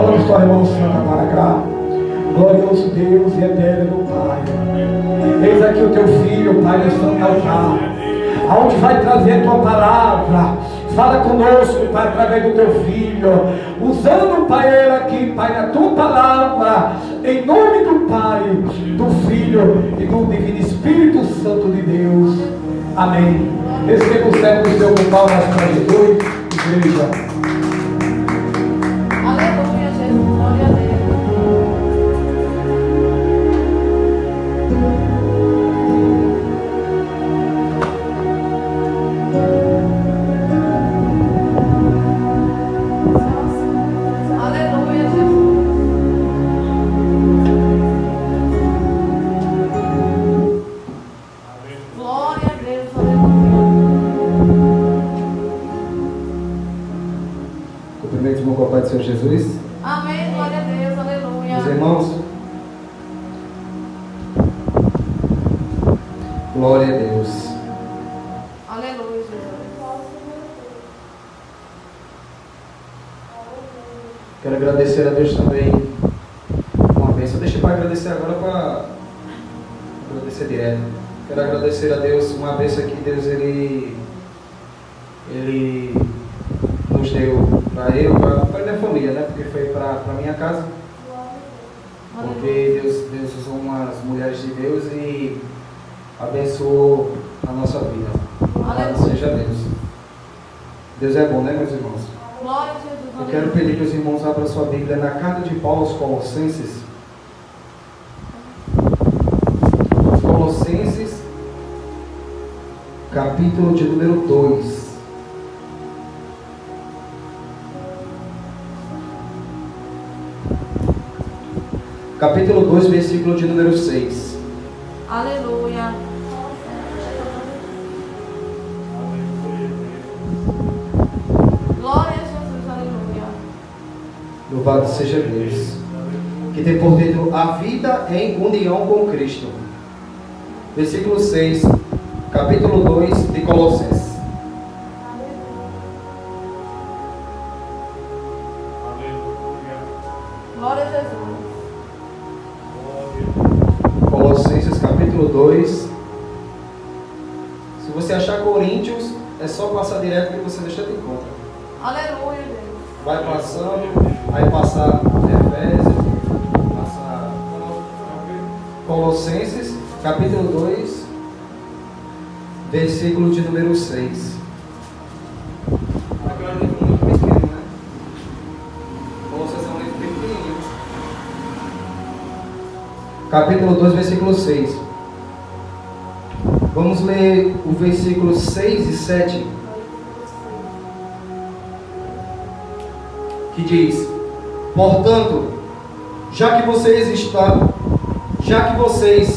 Coloque sua mão santa para cá. Glorioso Deus e eterno Pai. Eis aqui o teu filho, Pai, nesse santo altar, aonde vai trazer a tua palavra. Fala conosco, Pai, através do teu filho, usando, Pai, ele aqui, Pai, na tua palavra, em nome do Pai, do Filho e do Divino Espírito Santo de Deus. Amém. Receba o céu do seu com palmas para Jesus, igreja. Aleluia, Jesus, glória a Deus. Senhor Jesus. Amém, glória a Deus, aleluia. Meus irmãos, glória a Deus. Aleluia, Jesus. Quero agradecer a Deus também uma bênção. Deixa para agradecer agora para agradecer direto. Quero agradecer a Deus uma bênção que Deus ele nos deu para eu, para minha família, né? Porque foi para minha casa. Porque Deus usou umas mulheres de Deus e abençoou a nossa vida. Louvado seja Deus. Deus é bom, né, meus irmãos? Glória a Jesus. Eu quero pedir que os irmãos abram sua Bíblia na carta de Paulo aos Colossenses. Colossenses, capítulo de número 2. Capítulo 2, versículo de número 6. Aleluia. Glória a Jesus, aleluia. Louvado seja Deus, que tem por dentro a vida em união com Cristo. Versículo 6, capítulo 2 de Colossenses. Glória a Jesus. Colossenses capítulo 2. Se você achar Coríntios, é só passar direto que você deixa de encontro. Aleluia, Deus. Vai passando, aí passar Efésios, passar Colossenses capítulo 2, versículo de número 6. Aquele é um livro muito pequeno, né? Colossenses é um livro pequenininho. Capítulo 2, versículo 6. Vamos ler o versículo 6 e 7. Que diz: portanto, já que vocês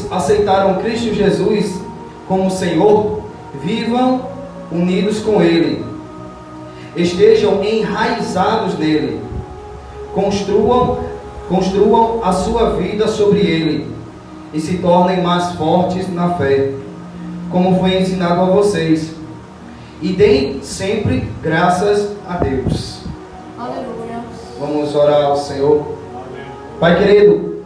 aceitaram Cristo Jesus como Senhor, vivam unidos com Ele. Estejam enraizados nele. Construam a sua vida sobre Ele e se tornem mais fortes na fé, como foi ensinado a vocês. E deem sempre graças a Deus. Aleluia. Vamos orar ao Senhor. Pai querido,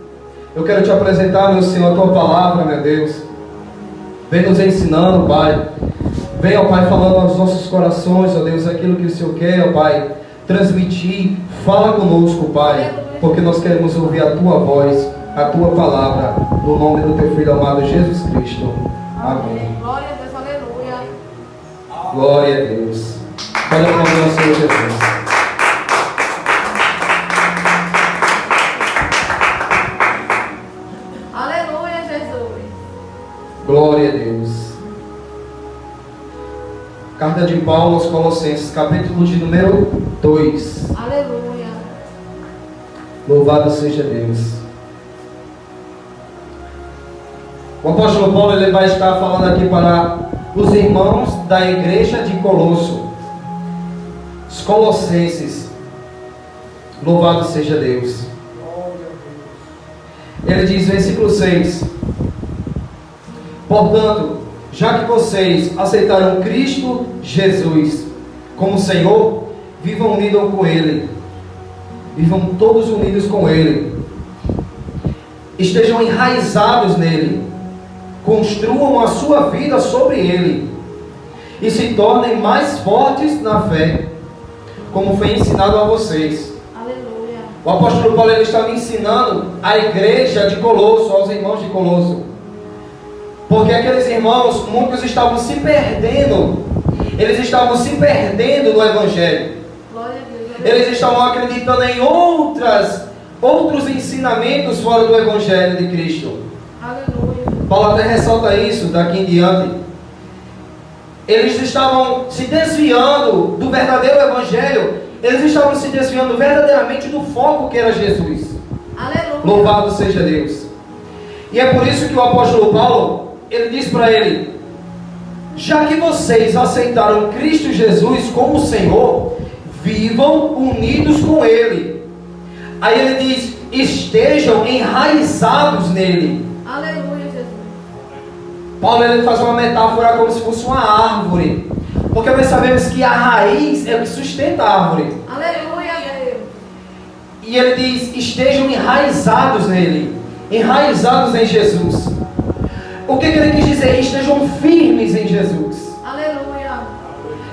eu quero te apresentar, meu Senhor, a tua palavra, meu Deus. Vem nos ensinando, Pai. Vem, ó Pai, falando aos nossos corações, ó Deus, aquilo que o Senhor quer, ó Pai, transmitir. Fala conosco, Pai, porque nós queremos ouvir a tua voz, a tua palavra, no nome do teu Filho amado Jesus Cristo. Amém. Glória a Deus, aleluia. Glória a Deus. Pode aplaudir ao Senhor Jesus. Aleluia, Jesus. Glória a Deus. Carta de Paulo aos Colossenses, capítulo de número 2. Aleluia. Louvado seja Deus. O apóstolo Paulo ele vai estar falando aqui para os irmãos da igreja de Colosso, os colossenses. Louvado seja Deus. Ele diz, versículo 6: portanto, já que vocês aceitaram Cristo Jesus como Senhor, vivam unidos com Ele. vivam todos unidos com Ele, estejam enraizados nele, construam a sua vida sobre Ele e se tornem mais fortes na fé, como foi ensinado a vocês. Aleluia. O apóstolo Paulo ele estava ensinando à igreja de Colosso, aos irmãos de Colosso, porque aqueles irmãos, muitos estavam se perdendo, eles estavam se perdendo no Evangelho, Glória a Deus. eles estavam acreditando em outros ensinamentos fora do Evangelho de Cristo. Aleluia. Paulo até ressalta isso daqui em diante. Eles estavam se desviando do verdadeiro Evangelho, eles estavam se desviando verdadeiramente do foco que era Jesus. Aleluia. Louvado seja Deus. E é por isso que o apóstolo Paulo, ele diz para ele: já que vocês aceitaram Cristo Jesus como Senhor, vivam unidos com Ele. Aí ele diz: estejam enraizados nele. Aleluia, Jesus. Paulo ele faz uma metáfora como se fosse uma árvore, porque nós sabemos que a raiz é o que sustenta a árvore. Aleluia, Deus. E ele diz: estejam enraizados nele, enraizados em Jesus. O que ele quis dizer? Estejam firmes em Jesus. Aleluia.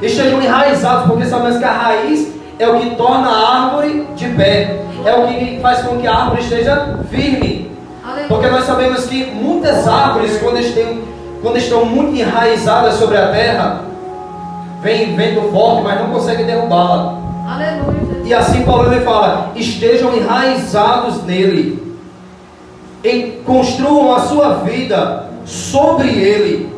Estejam enraizados, porque sabemos que a raiz é o que torna a árvore de pé, é o que faz com que a árvore esteja firme. Aleluia. Porque nós sabemos que muitas árvores, quando estão muito enraizadas sobre a terra, vem vento forte, mas não consegue derrubá-la. Aleluia, Jesus. E assim Paulo ele fala: estejam enraizados nele, construam a sua vida sobre ele,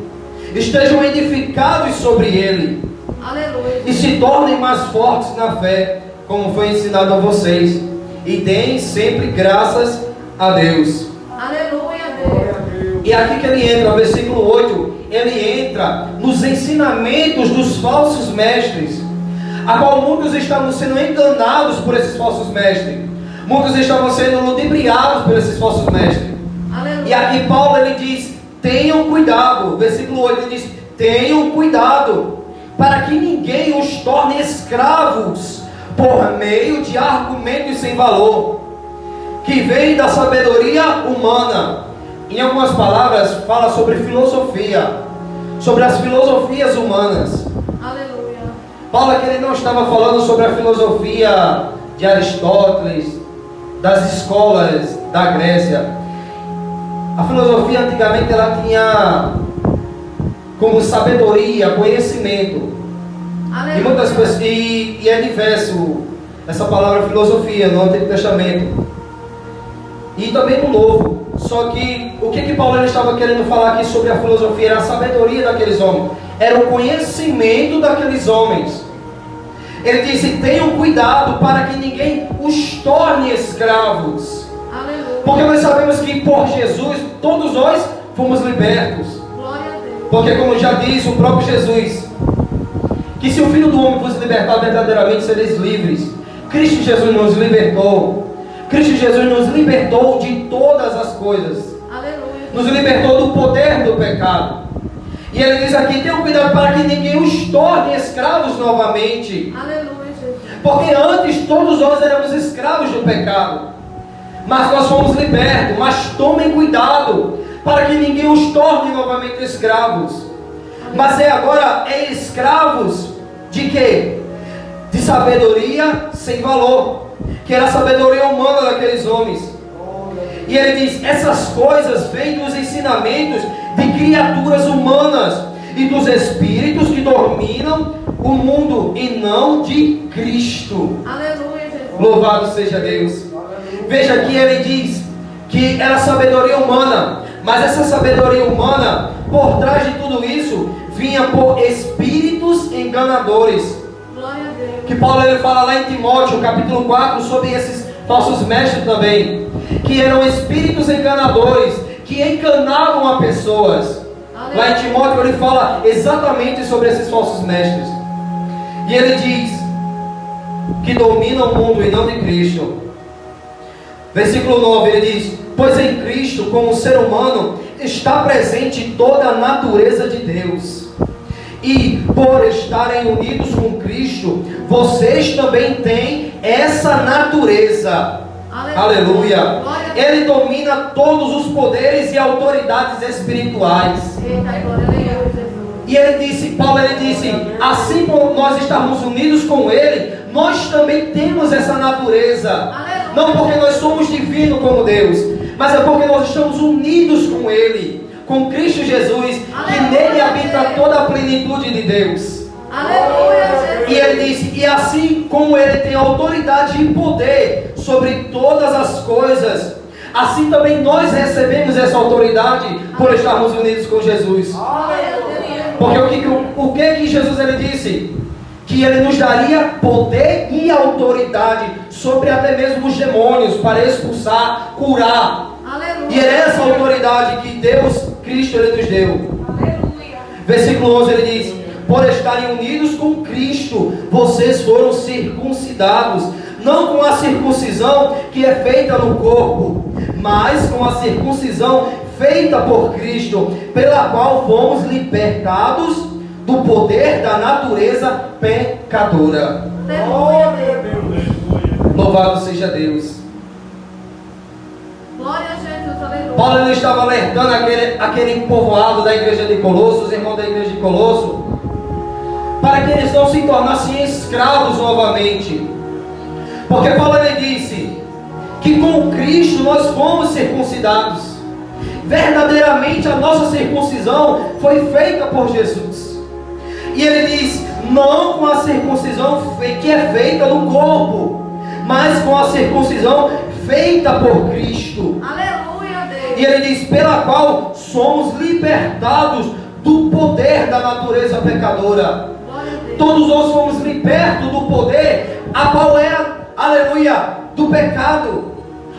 estejam edificados sobre ele, Aleluia. e se tornem mais fortes na fé, como foi ensinado a vocês, e deem sempre graças a Deus. Aleluia, Deus. E aqui que ele entra, versículo 8, ele entra nos ensinamentos dos falsos mestres, a qual muitos estavam sendo enganados por esses falsos mestres, muitos estavam sendo ludibriados por esses falsos mestres. Aleluia. E aqui Paulo ele diz: tenham cuidado. Versículo 8 ele diz: tenham cuidado, para que ninguém os torne escravos por meio de argumentos sem valor, que vêm da sabedoria humana. Em algumas palavras fala sobre filosofia, sobre as filosofias humanas. Aleluia. Paulo aqui ele não estava falando sobre a filosofia de Aristóteles, das escolas da Grécia. A filosofia antigamente ela tinha como sabedoria, conhecimento. Aleluia. E muitas pessoas, e é diverso essa palavra filosofia no Antigo Testamento e também no Novo. Só que o que Paulo ele estava querendo falar aqui sobre a filosofia era a sabedoria daqueles homens, era o conhecimento daqueles homens. Ele disse: tenham cuidado para que ninguém os torne escravos. Aleluia. Porque nós sabemos que por Jesus todos nós fomos libertos. Glória a Deus. Porque como já diz o próprio Jesus, que se o Filho do Homem vos libertar, verdadeiramente sereis livres. Cristo Jesus nos libertou. Cristo Jesus nos libertou de todas as coisas. Aleluia. Nos libertou do poder do pecado. E ele diz aqui: tenham cuidado para que ninguém os torne escravos novamente. Aleluia, Jesus. Porque antes todos nós éramos escravos do pecado, mas nós fomos libertos. Mas tomem cuidado para que ninguém os torne novamente escravos. Mas agora escravos de quê? De sabedoria sem valor, que era a sabedoria humana daqueles homens. E ele diz: essas coisas vêm dos ensinamentos de criaturas humanas e dos espíritos que dominam o mundo, e não de Cristo. Aleluia, Jesus. Louvado seja Deus. Veja que ele diz que era sabedoria humana, mas essa sabedoria humana, por trás de tudo isso, vinha por espíritos enganadores. Glória a Deus. Que Paulo ele fala lá em Timóteo, capítulo 4, sobre esses falsos mestres também, que eram espíritos enganadores, que enganavam a pessoas. Aleluia. Lá em Timóteo ele fala exatamente sobre esses falsos mestres. E ele diz que dominam o mundo e não de Cristo. Versículo 9 ele diz: pois em Cristo, como ser humano, está presente toda a natureza de Deus. E por estarem unidos com Cristo, vocês também têm essa natureza. Aleluia. Ele domina todos os poderes e autoridades espirituais. E ele disse, Paulo, ele disse, assim como nós estamos unidos com Ele, nós também temos essa natureza. Não porque nós somos divinos como Deus, mas é porque nós estamos unidos com Ele, com Cristo Jesus, que nele habita toda a plenitude de Deus. Aleluia. E ele disse, e assim como Ele tem autoridade e poder sobre todas as coisas, assim também nós recebemos essa autoridade por estarmos unidos com Jesus. Porque o que Jesus ele disse? Que Ele nos daria poder e autoridade sobre até mesmo os demônios, para expulsar, curar. Aleluia. E é essa autoridade que Deus, Cristo, Ele nos deu. Aleluia. Versículo 11 ele diz, por estarem unidos com Cristo, vocês foram circuncidados, não com a circuncisão que é feita no corpo, mas com a circuncisão feita por Cristo, pela qual fomos libertados do poder da natureza pecadora. Louvado seja Deus. Glória a Jesus, aleluia. Paulo ele estava alertando aquele povoado da igreja de Colosso, os irmãos da igreja de Colosso, para que eles não se tornassem escravos novamente. Porque Paulo ele disse que com Cristo nós fomos circuncidados. Verdadeiramente a nossa circuncisão foi feita por Jesus. E ele diz, não com a circuncisão que é feita no corpo, mas com a circuncisão feita por Cristo. Aleluia, Deus. E ele diz, pela qual somos libertados do poder da natureza pecadora. Glória a Deus. Todos nós fomos libertos do poder, a qual era, aleluia, do pecado.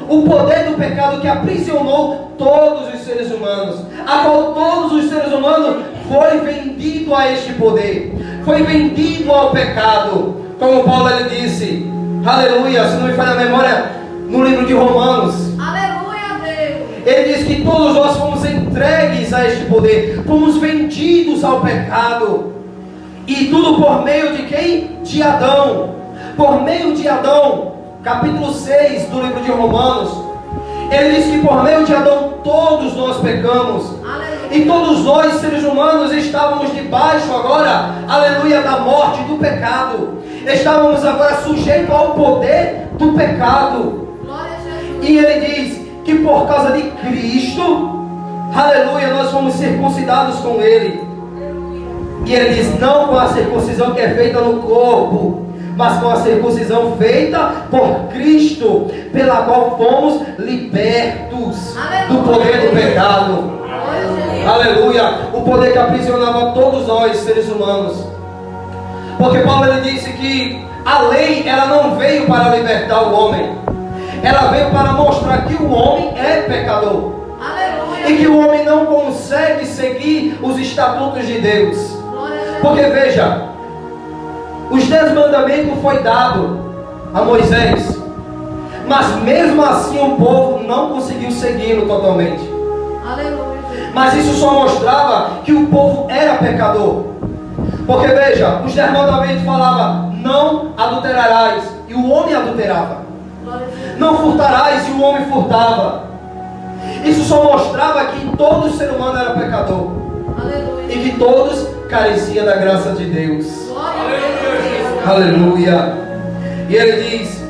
O poder do pecado que aprisionou todos os seres humanos, a qual todos os seres humanos foi vendido a este poder, foi vendido ao pecado, como Paulo ele disse, aleluia, se não me falha a memória, no livro de Romanos. Aleluia, Deus. Ele diz que todos nós fomos entregues a este poder, fomos vendidos ao pecado, e tudo por meio de quem? De Adão. Por meio de Adão, capítulo 6 do livro de Romanos, ele diz que por meio de Adão todos nós pecamos. Aleluia. E todos nós, seres humanos, estávamos debaixo agora, aleluia, da morte, do pecado. Estávamos agora sujeitos ao poder do pecado. Glória a Jesus. E ele diz que por causa de Cristo, aleluia, nós fomos circuncidados com Ele. E ele diz, não com a circuncisão que é feita no corpo, mas com a circuncisão feita por Cristo, pela qual fomos libertos do poder do pecado. Aleluia, o poder que aprisionava todos nós, seres humanos. Porque Paulo ele disse que a lei, ela não veio para libertar o homem, ela veio para mostrar que o homem é pecador. Aleluia. E que o homem não consegue seguir os estatutos de Deus. Glória a Jesus. Porque veja, os 10 mandamentos foi dado a Moisés, mas mesmo assim o povo não conseguiu segui-lo totalmente. Aleluia. Mas isso só mostrava que o povo era pecador. Porque veja, os 10 mandamentos falavam, não adulterarás, e o homem adulterava. Glória a Jesus. Não furtarás, e o homem furtava. Isso só mostrava que todo ser humano era pecador, Aleluia. e que todos careciam da graça de Deus. Glória a Deus. Aleluia. E ele diz,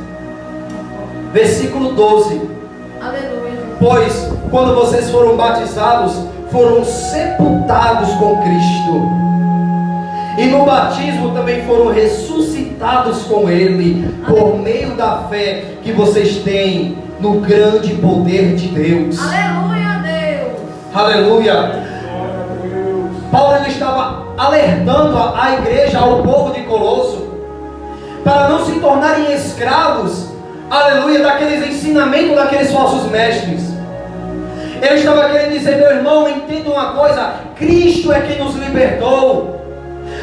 versículo 12, Aleluia. pois quando vocês foram batizados, foram sepultados com Cristo, e no batismo também foram ressuscitados com Ele, por meio da fé que vocês têm no grande poder de Deus. Aleluia, Deus. Aleluia. Paulo ele estava alertando a igreja, ao povo de Colosso, para não se tornarem escravos, aleluia, daqueles ensinamentos daqueles falsos mestres. Ele estava querendo dizer, meu irmão, entenda uma coisa, Cristo é quem nos libertou.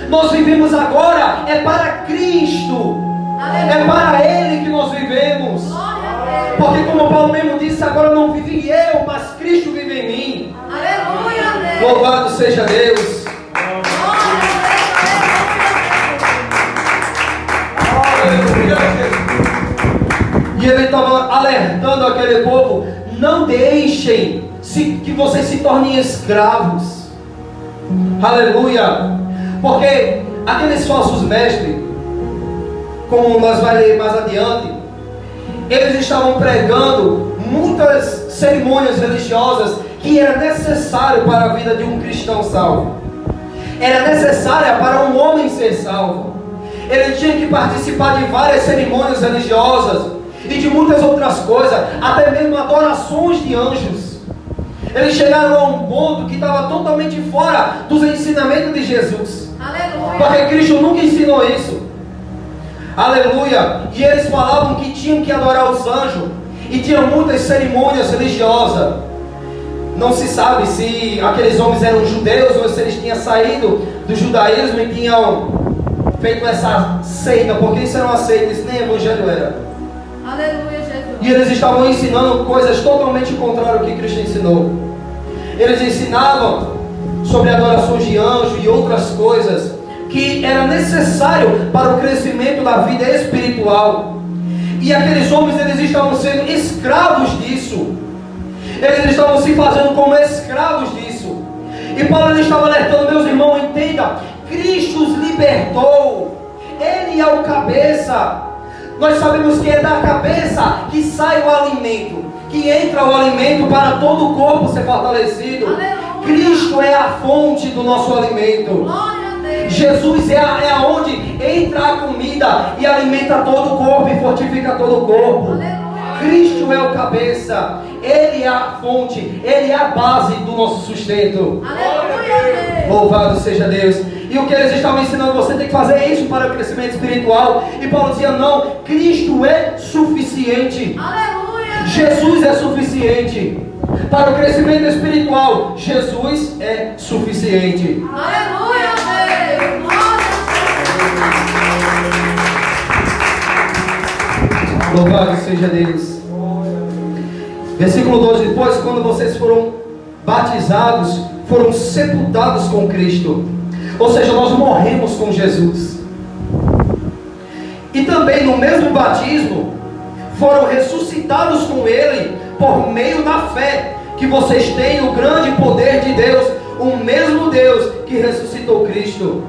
Nós vivemos agora, é para Cristo, é para Ele que nós vivemos. Glória a Deus. Porque como Paulo mesmo disse, agora não vive eu, mas Cristo vive em mim. Aleluia, Deus. Louvado seja Deus. Glória a Deus. alertando aquele povo: não deixem que vocês se tornem escravos. Aleluia. Porque aqueles falsos mestres, como nós vamos ler mais adiante, eles estavam pregando muitas cerimônias religiosas que era necessário para a vida de um cristão salvo. Era necessária para um homem ser salvo. Ele tinha que participar de várias cerimônias religiosas e de muitas outras coisas, até mesmo adorações de anjos. Eles chegaram a um ponto que estava totalmente fora dos ensinamentos de Jesus. Aleluia. Porque Cristo nunca ensinou isso. Aleluia. E eles falavam que tinham que adorar os anjos. E tinha muitas cerimônias religiosas. Não se sabe se aqueles homens eram judeus ou se eles tinham saído do judaísmo e tinham feito essa seita, porque isso era uma seita, isso nem evangelho era. Aleluia, Jesus. E eles estavam ensinando coisas totalmente contrárias ao que Cristo ensinou. Eles ensinavam sobre adorações de anjos e outras coisas que era necessário para o crescimento da vida espiritual. E aqueles homens, eles estavam sendo escravos disso. Eles estavam se fazendo como escravos disso. E Paulo, ele estava alertando: meus irmãos, entenda, Cristo os libertou. Ele é o cabeça. Nós sabemos que é da cabeça que sai o alimento, que entra o alimento para todo o corpo ser fortalecido. Aleluia. Cristo é a fonte do nosso alimento. Glória a Deus. Jesus é aonde entra a comida e alimenta todo o corpo e fortifica todo o corpo. Aleluia. Cristo é o cabeça, Ele é a fonte, Ele é a base do nosso sustento. Aleluia, Deus. Louvado seja Deus. E o que eles estavam ensinando: você tem que fazer isso para o crescimento espiritual. E Paulo dizia: não, Cristo é suficiente. Aleluia. Jesus é suficiente. Para o crescimento espiritual, Jesus é suficiente. Aleluia, Deus. Glória. Louvado seja Deus. Versículo 12: depois, quando vocês foram batizados, foram sepultados com Cristo. Ou seja, nós morremos com Jesus. E também no mesmo batismo, foram ressuscitados com Ele, por meio da fé, que vocês têm o grande poder de Deus, o mesmo Deus que ressuscitou Cristo.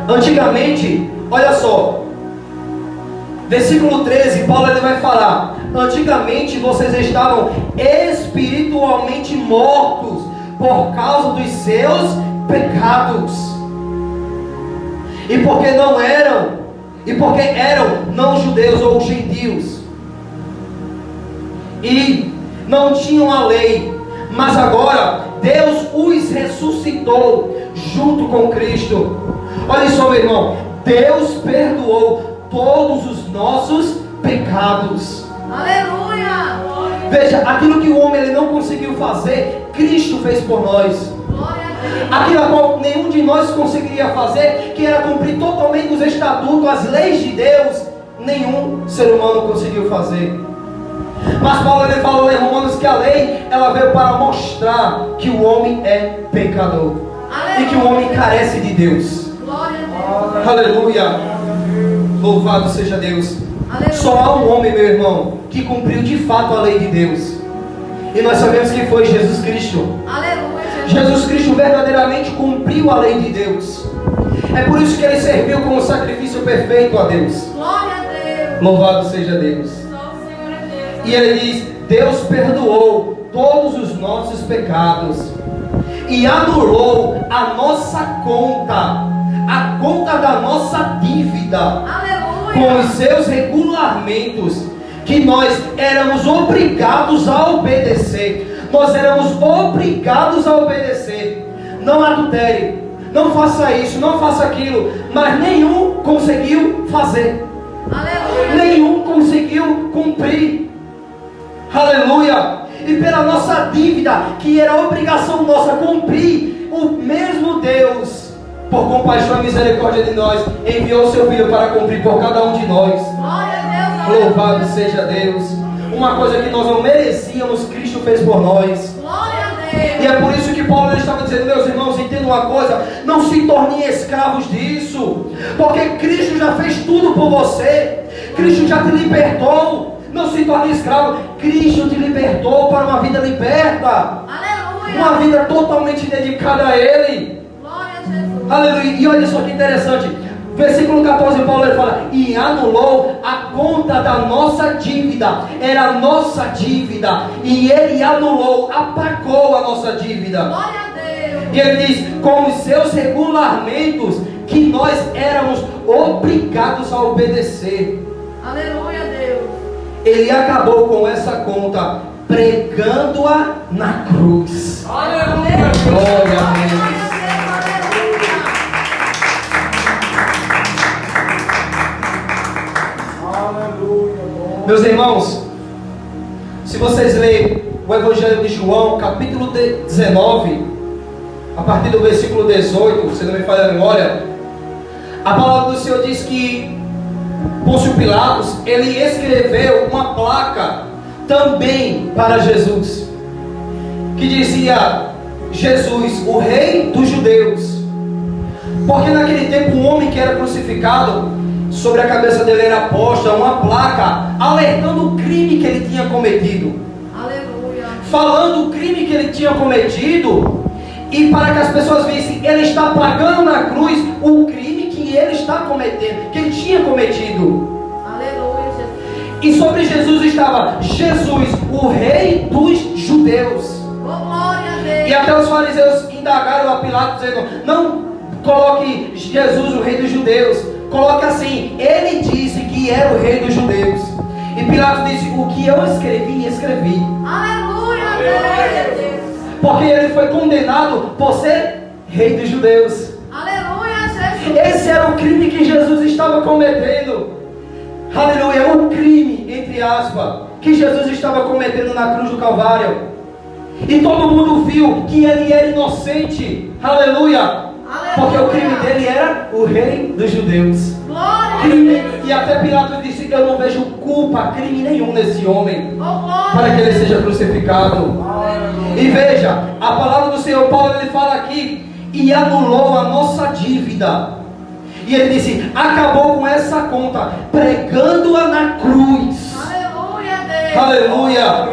Antigamente, olha só, versículo 13, Paulo ele vai falar: antigamente vocês estavam espiritualmente mortos por causa dos seus pecados, e porque eram não judeus ou gentios, e não tinham a lei, mas agora Deus os ressuscitou junto com Cristo. Olha só, meu irmão, Deus perdoou todos os nossos pecados. Aleluia. Veja, aquilo que o homem ele não conseguiu fazer, Cristo fez por nós. Glória a Deus. Aquilo a qual nenhum de nós conseguiria fazer, que era cumprir totalmente os estatutos, as leis de Deus, nenhum ser humano conseguiu fazer. Mas Paulo ele falou em Romanos que a lei ela veio para mostrar que o homem é pecador. Aleluia. E que o homem carece de Deus. Glória a Deus. Aleluia. Louvado seja Deus. Aleluia. Só há um homem, meu irmão, que cumpriu de fato a lei de Deus. E nós sabemos que foi Jesus Cristo. Aleluia, Jesus. Jesus Cristo verdadeiramente cumpriu a lei de Deus. É por isso que ele serviu como sacrifício perfeito a Deus. Glória a Deus. Louvado seja Deus. Só o Senhor é Deus. E ele diz: Deus perdoou todos os nossos pecados e anulou a nossa conta, a conta da nossa dívida, Aleluia. com os seus regulamentos, que nós éramos obrigados a obedecer. Nós éramos obrigados a obedecer. Não adultere, não faça isso, não faça aquilo, mas nenhum conseguiu fazer. Aleluia. Nenhum conseguiu cumprir. Aleluia. E pela nossa dívida, que era obrigação nossa cumprir, o mesmo Deus, por compaixão e misericórdia de nós, enviou o seu Filho para cumprir por cada um de nós. Glória a Deus. Louvado seja Deus. Uma coisa que nós não merecíamos, Cristo fez por nós. Glória a Deus. E é por isso que Paulo estava dizendo: meus irmãos, entendam uma coisa, não se tornem escravos disso, porque Cristo já fez tudo por você. Cristo já te libertou. não se torne escravo. Cristo te libertou para uma vida liberta, Aleluia. uma vida totalmente dedicada a Ele. Glória a Jesus. Aleluia. E olha só que interessante. Versículo 14, Paulo ele fala: e anulou a conta da nossa dívida. Era a nossa dívida. E ele anulou, apagou a nossa dívida. Glória a Deus. E ele diz: com os seus regulamentos, que nós éramos obrigados a obedecer. Aleluia, Deus. Ele acabou com essa conta, pregando-a na cruz. Aleluia. Glória a Deus. Aleluia. Meus irmãos, se vocês lerem o Evangelho de João, capítulo 19, a partir do versículo 18, se não me falha a memória, a palavra do Senhor diz que Pôncio Pilatos, ele escreveu uma placa também para Jesus, que dizia: Jesus, o rei dos judeus. Porque naquele tempo um homem que era crucificado, sobre a cabeça dele era posta uma placa alertando o crime que ele tinha cometido, Aleluia. falando o crime que ele tinha cometido, e para que as pessoas vissem, ele está pagando na cruz o crime que ele está cometendo, que ele tinha cometido. Aleluia, Jesus. E sobre Jesus estava: Jesus, o rei dos judeus. Oh, glória a Deus. E até os fariseus indagaram a Pilatos, dizendo: não coloque Jesus, o rei dos judeus, coloque assim: ele disse que era o rei dos judeus. E Pilatos disse: o que eu escrevi, escrevi. Aleluia, glória a Deus. Porque ele foi condenado por ser rei dos judeus. Aleluia, Jesus. Esse era o crime que Jesus estava cometendo. Aleluia, o crime, entre aspas, que Jesus estava cometendo na cruz do Calvário. E todo mundo viu que ele era inocente. Aleluia. Porque o crime dele era o rei dos judeus. Glória a Crime, Deus. e até Pilatos disse: eu não vejo culpa, crime nenhum nesse homem, Oh, glória para que a ele Deus. seja crucificado. E veja, a palavra do Senhor Paulo, ele fala aqui: e anulou a nossa dívida. E ele disse: acabou com essa conta, pregando-a na cruz. Aleluia, Deus. Aleluia.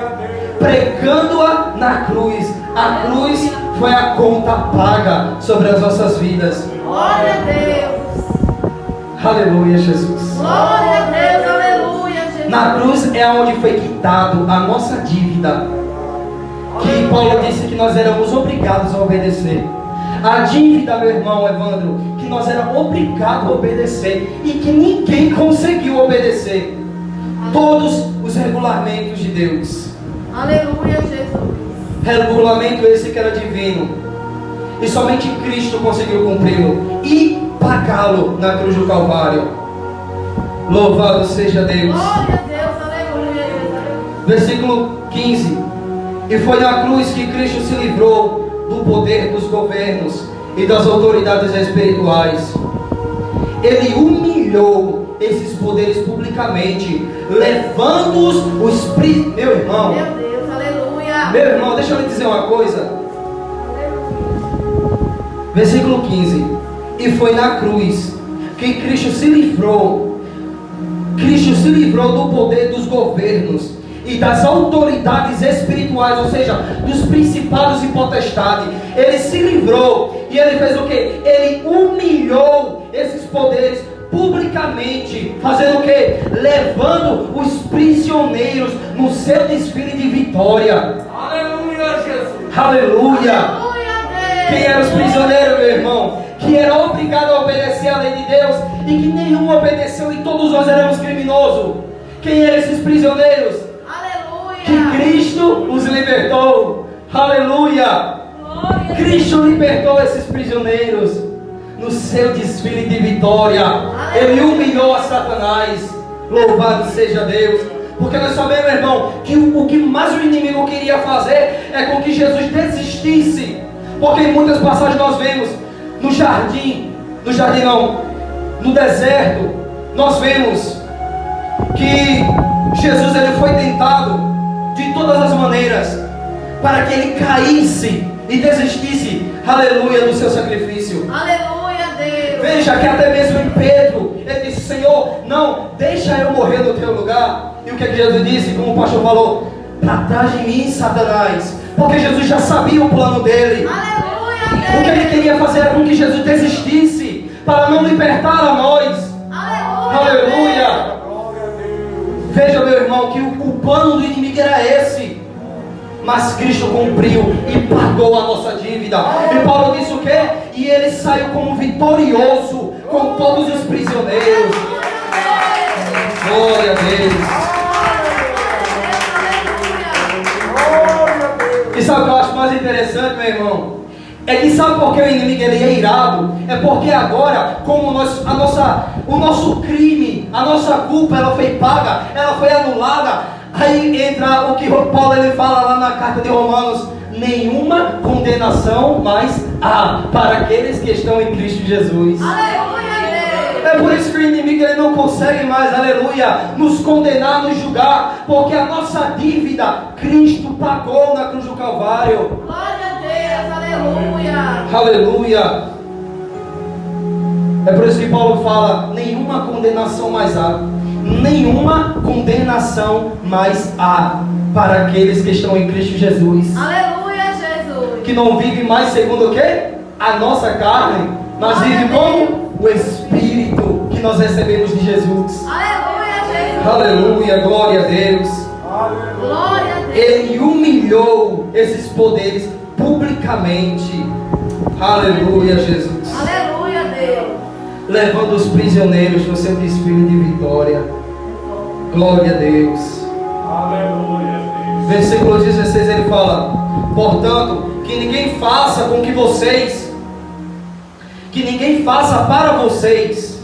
Pregando-a na cruz. A cruz foi a conta paga sobre as nossas vidas. Glória a Deus. Aleluia, Jesus. Glória a Deus. Aleluia, Jesus. Na cruz é onde foi quitado a nossa dívida, que Paulo disse que nós éramos obrigados a obedecer. A dívida, meu irmão Evandro, que nós éramos obrigados a obedecer e que ninguém conseguiu obedecer. Todos os regulamentos de Deus. Aleluia, Jesus. Regulamento esse que era divino, e somente Cristo conseguiu cumpri-lo e pagá-lo na cruz do Calvário. Louvado seja Deus. Glória a Deus. Aleluia, Jesus. Versículo 15. E foi na cruz que Cristo se livrou do poder dos governos e das autoridades espirituais. Ele humilhou esses poderes publicamente, levando-os meu irmão. Meu Deus, aleluia. Meu irmão, deixa eu lhe dizer uma coisa. Versículo 15. E foi na cruz que Cristo se livrou. Cristo se livrou do poder dos governos e das autoridades espirituais, ou seja, dos principados e potestades. Ele se livrou e ele fez o que? Ele humilhou esses poderes publicamente, fazendo o que? Levando os prisioneiros no seu desfile de vitória. Aleluia, Jesus. Aleluia! Aleluia, Deus. Quem eram os prisioneiros, meu irmão? Que era obrigado a obedecer a lei de Deus e que nenhum obedeceu e todos nós éramos criminosos. Quem eram esses prisioneiros? Que Aleluia. Cristo os libertou. Aleluia! Glória a Cristo libertou esses prisioneiros no seu desfile de vitória. Ele humilhou a Satanás. Louvado seja Deus. Porque nós sabemos, meu irmão, que o que mais o inimigo queria fazer é com que Jesus desistisse. Porque em muitas passagens nós vemos no deserto, nós vemos que Jesus ele foi tentado de todas as maneiras para que ele caísse e desistisse, aleluia, do seu sacrifício. Aleluia, Deus. Veja que até mesmo em Pedro, ele disse: Senhor, não, deixa eu morrer no teu lugar. E o que é que Jesus disse? Como o pastor falou: para trás de mim, Satanás. Porque Jesus já sabia o plano dele. Aleluia, O que ele queria fazer era com que Jesus desistisse, para não libertar a nós. Aleluia. Veja, meu irmão, que o plano do inimigo era esse. Mas Cristo cumpriu e pagou a nossa dívida. E Paulo disse o quê? E ele saiu como vitorioso com todos os prisioneiros. Glória a Deus. E sabe o que eu acho mais interessante, meu irmão? É que sabe por que o inimigo ele é irado? É porque agora, como o nosso crime, a nossa culpa, ela foi paga, ela foi anulada. Aí entra o que Paulo ele fala lá na carta de Romanos: nenhuma condenação mais há para aqueles que estão em Cristo Jesus. É por isso que o inimigo ele não consegue mais, aleluia, nos condenar, nos julgar, porque a nossa dívida Cristo pagou na cruz do Calvário. Glória a Deus, aleluia. Aleluia. É por isso que Paulo fala: nenhuma condenação mais há. Nenhuma condenação mais há para aqueles que estão em Cristo Jesus. Aleluia, Jesus. Que não vive mais segundo o quê? A nossa carne, mas vive como? O Espírito que nós recebemos de Jesus. Aleluia, Jesus. Aleluia, glória a Deus. Glória a Deus. Ele humilhou esses poderes publicamente. Aleluia, Jesus. Aleluia, Deus. Levando os prisioneiros no seu desfile de vitória. Glória a Deus. Aleluia, Deus. Versículo 16 ele fala: portanto, que ninguém faça com que vocês, que ninguém faça para vocês,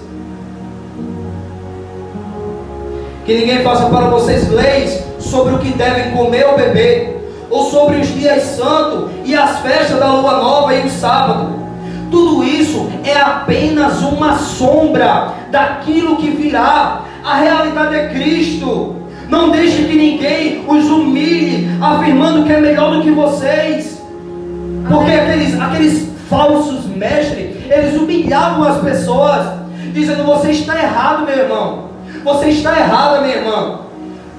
que ninguém faça para vocês leis sobre o que devem comer ou beber, ou sobre os dias santos e as festas da lua nova e o sábado. Tudo isso é apenas uma sombra daquilo que virá. A realidade é Cristo. Não deixe que ninguém os humilhe, afirmando que é melhor do que vocês. Porque aqueles falsos mestres, eles humilhavam as pessoas, dizendo: você está errado, meu irmão. Você está errada, minha irmã.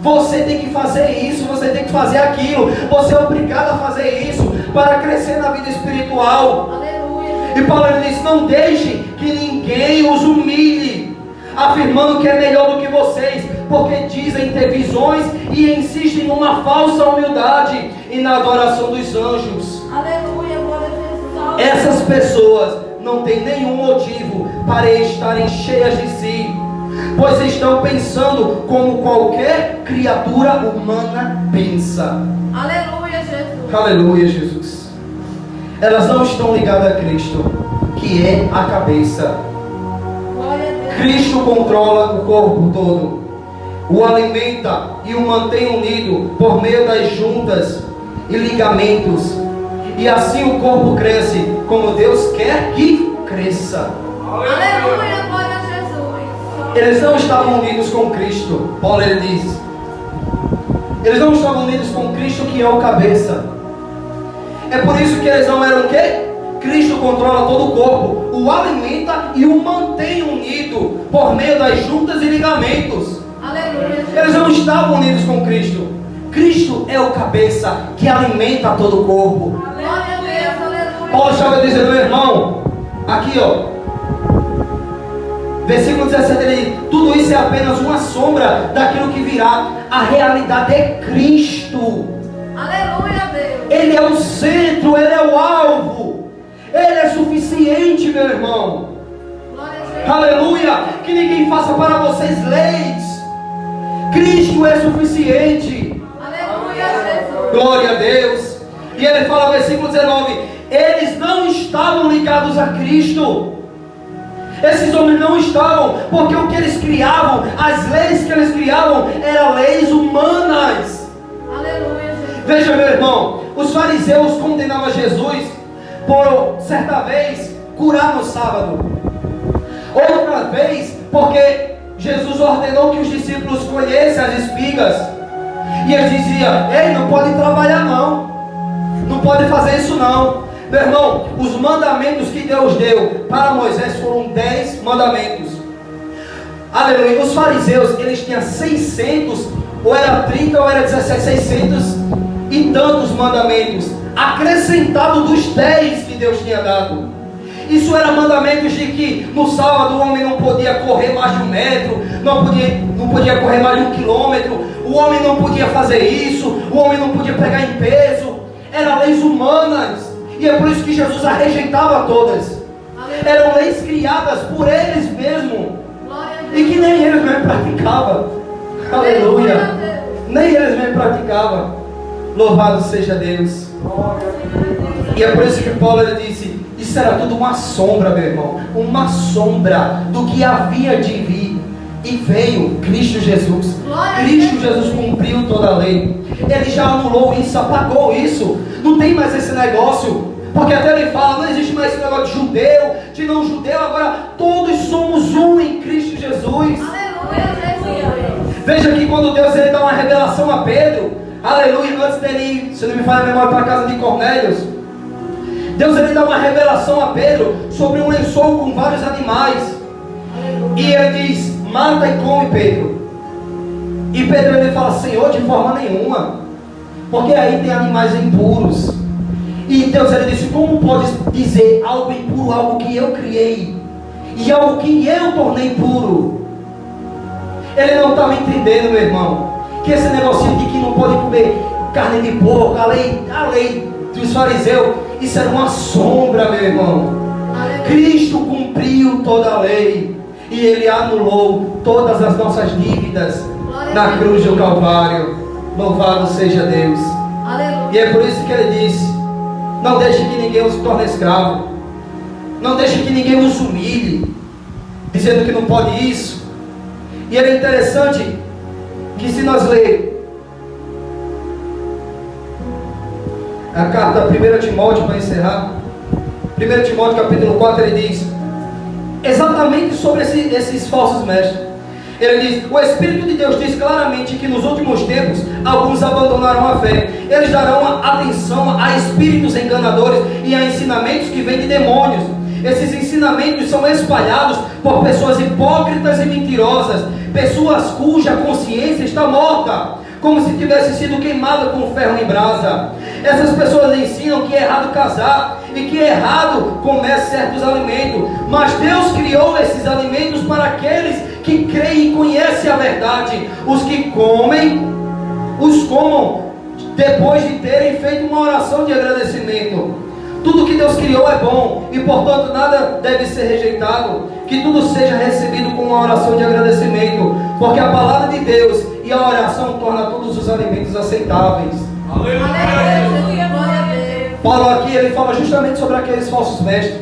Você tem que fazer isso, você tem que fazer aquilo. Você é obrigado a fazer isso para crescer na vida espiritual. Aleluia. E Paulo ele diz: não deixe que ninguém os humilhe, afirmando que é melhor do que vocês, porque dizem ter visões e insistem numa falsa humildade e na adoração dos anjos. Aleluia, glória a Jesus. Essas pessoas não têm nenhum motivo para estarem cheias de si, pois estão pensando como qualquer criatura humana pensa. Aleluia, Jesus. Aleluia, Jesus. Elas não estão ligadas a Cristo, que é a cabeça. Glória a Deus. Cristo controla o corpo todo, o alimenta e o mantém unido por meio das juntas e ligamentos, e assim o corpo cresce como Deus quer que cresça. Aleluia, glória a Jesus. Eles não estavam unidos com Cristo. Paulo ele diz: eles não estavam unidos com Cristo, que é o cabeça. É por isso que eles não eram o quê? Cristo controla todo o corpo, o alimenta e o mantém unido por meio das juntas e ligamentos. Aleluia, Jesus. Eles não estavam unidos com Cristo. Cristo é o cabeça que alimenta todo o corpo. Glória a Deus, aleluia. Paulo estava dizendo: meu irmão, aqui ó, versículo 17, ele diz: tudo isso é apenas uma sombra daquilo que virá. A realidade é Cristo. Aleluia, Deus. Ele é o centro, ele é o alvo. Ele é suficiente, meu irmão. Glória a Jesus. Aleluia. Que ninguém faça para vocês leis. Cristo é suficiente. Aleluia, Jesus. Glória a Deus. E ele fala, versículo 19: eles não estavam ligados a Cristo. Esses homens não estavam, porque o que eles criavam, as leis que eles criavam, eram leis humanas. Aleluia, Jesus. Veja, meu irmão, os fariseus condenavam Jesus por certa vez curar no sábado, outra vez porque Jesus ordenou que os discípulos colhessem as espigas, e eles diziam: ei, não pode trabalhar não pode fazer isso não. Meu irmão, os mandamentos que Deus deu para Moisés foram 10 mandamentos. Aleluia. Os fariseus, eles tinham 600 ou era 30, ou era 17, 600 e tantos mandamentos, acrescentado dos 10 que Deus tinha dado. Isso era mandamentos de que no sábado o homem não podia correr mais de 1 metro, não podia correr mais de 1 quilômetro, o homem não podia fazer isso, o homem não podia pegar em peso. Eram leis humanas, e é por isso que Jesus as rejeitava todas. Eram leis criadas por eles mesmos, e que nem eles mesmo praticavam. Aleluia! Nem eles mesmo praticavam. Louvado seja Deus. E é por isso que Paulo ele disse: isso era tudo uma sombra, meu irmão, uma sombra do que havia de vir. E veio Cristo Jesus. Cristo Jesus cumpriu toda a lei. Ele já anulou isso, apagou isso. Não tem mais esse negócio. Porque até ele fala, não existe mais esse negócio de judeu, de não judeu. Agora todos somos um em Cristo Jesus. Veja que quando Deus ele dá uma revelação a Pedro, aleluia, antes dele ir, se não me falha a memória, para a casa de Cornélios, Deus ele dá uma revelação a Pedro sobre um lençol com vários animais. E ele diz: mata e come, Pedro. E Pedro ele fala: Senhor, de forma nenhuma, porque aí tem animais impuros. E Deus ele disse: como podes dizer algo impuro, algo que eu criei, e algo que eu tornei puro? Ele não estava entendendo, meu irmão, que esse negocinho de que não pode comer carne de porco, a lei dos fariseus, isso era uma sombra, meu irmão. Cristo cumpriu toda a lei, e Ele anulou todas as nossas dívidas na cruz do Calvário. Louvado seja Deus. E é por isso que Ele disse: não deixe que ninguém os torne escravo, não deixe que ninguém os humilhe, dizendo que não pode isso. E é interessante que, se nós lermos a carta 1 Timóteo, para encerrar, 1 Timóteo capítulo 4, ele diz exatamente sobre esses falsos mestres. Ele diz: o Espírito de Deus diz claramente que nos últimos tempos alguns abandonarão a fé. Eles darão atenção a espíritos enganadores e a ensinamentos que vêm de demônios. Esses ensinamentos são espalhados por pessoas hipócritas e mentirosas, pessoas cuja consciência está morta, como se tivesse sido queimada com ferro em brasa. Essas pessoas ensinam que é errado casar e que é errado comer certos alimentos, mas Deus criou esses alimentos para aqueles que creem e conhecem a verdade. Os que comem, os comam depois de terem feito uma oração de agradecimento. Tudo que Deus criou é bom, e portanto nada deve ser rejeitado. Que tudo seja recebido com uma oração de agradecimento, porque a palavra de Deus e a oração torna todos os alimentos aceitáveis. Aleluia. Paulo aqui ele fala justamente sobre aqueles falsos mestres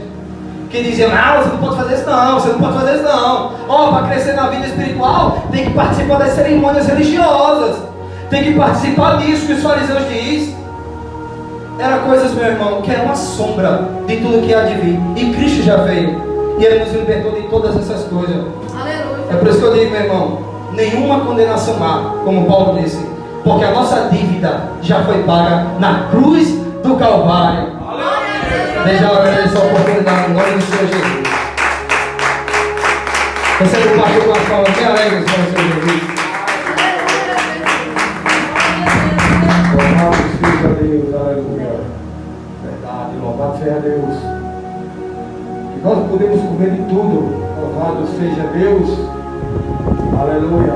que diziam: não, você não pode fazer isso não, você não pode fazer isso não. Para crescer na vida espiritual tem que participar das cerimônias religiosas, tem que participar disso que os fariseus dizem. Era coisas, meu irmão, que era uma sombra de tudo que há de vir. E Cristo já veio, e Ele nos libertou de todas essas coisas. Aleluia. É por isso que eu digo, meu irmão, nenhuma condenação há, como Paulo disse, porque a nossa dívida já foi paga na cruz do Calvário. Desde a agradecer a oportunidade em nome do Senhor Jesus. Recebe o pastor com as palmas bem alegres para o Senhor Jesus. Louvado seja Deus, aleluia. Verdade, louvado seja Deus. Que nós podemos comer de tudo. Louvado seja Deus, aleluia.